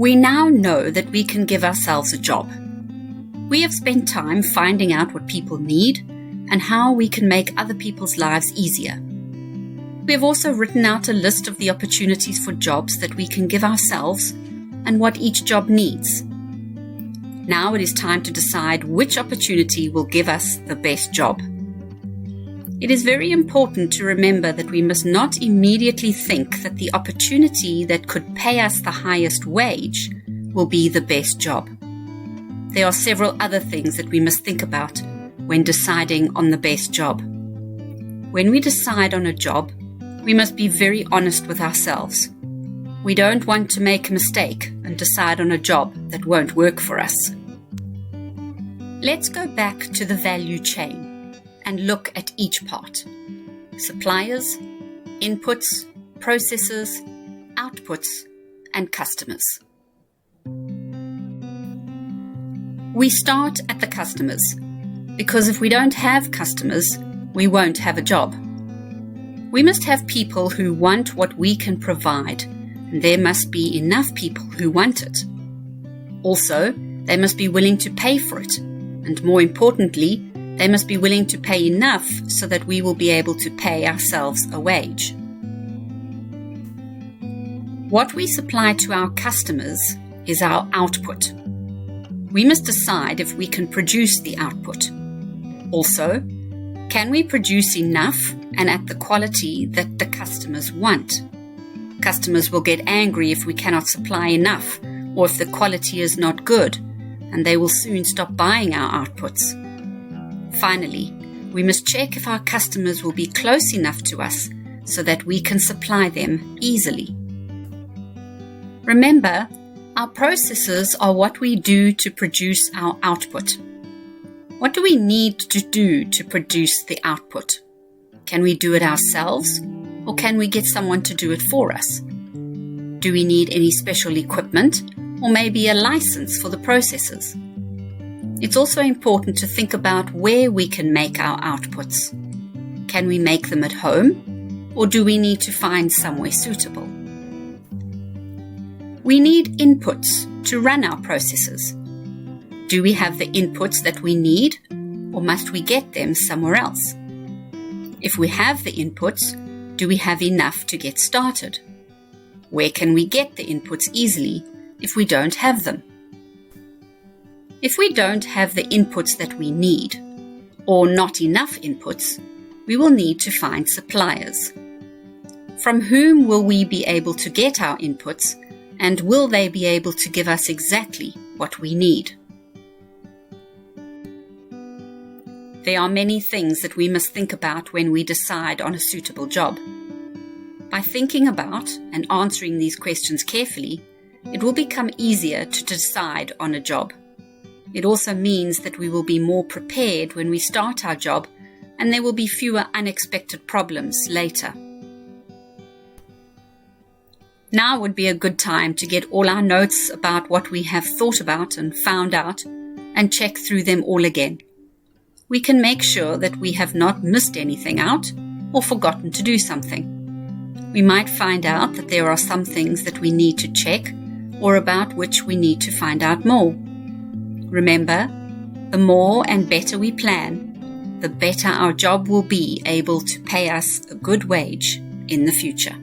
We now know that we can give ourselves a job. We have spent time finding out what people need and how we can make other people's lives easier. We have also written out a list of the opportunities for jobs that we can give ourselves and what each job needs. Now it is time to decide which opportunity will give us the best job. It is very important to remember that we must not immediately think that the opportunity that could pay us the highest wage will be the best job. There are several other things that we must think about when deciding on the best job. When we decide on a job, we must be very honest with ourselves. We don't want to make a mistake and decide on a job that won't work for us. Let's go back to the value chain and look at each part: suppliers, inputs, processors, outputs, and customers. We start at the customers, because if we don't have customers, we won't have a job. We must have people who want what we can provide, and there must be enough people who want it. Also, they must be willing to pay for it, and more importantly, they must be willing to pay enough so that we will be able to pay ourselves a wage. What we supply to our customers is our output. We must decide if we can produce the output. Also, can we produce enough and at the quality that the customers want? Customers will get angry if we cannot supply enough or if the quality is not good, and they will soon stop buying our outputs. Finally, we must check if our customers will be close enough to us so that we can supply them easily. Remember, our processes are what we do to produce our output. What do we need to do to produce the output? Can we do it ourselves, or can we get someone to do it for us? Do we need any special equipment, or maybe a license for the processes? It's also important to think about where we can make our outputs. Can we make them at home, or do we need to find somewhere suitable? We need inputs to run our processes. Do we have the inputs that we need, or must we get them somewhere else? If we have the inputs, do we have enough to get started? Where can we get the inputs easily if we don't have them? If we don't have the inputs that we need, or not enough inputs, we will need to find suppliers. From whom will we be able to get our inputs, and will they be able to give us exactly what we need? There are many things that we must think about when we decide on a suitable job. By thinking about and answering these questions carefully, it will become easier to decide on a job. It also means that we will be more prepared when we start our job, and there will be fewer unexpected problems later. Now would be a good time to get all our notes about what we have thought about and found out and check through them all again. We can make sure that we have not missed anything out or forgotten to do something. We might find out that there are some things that we need to check or about which we need to find out more. Remember, the more and better we plan, the better our job will be able to pay us a good wage in the future.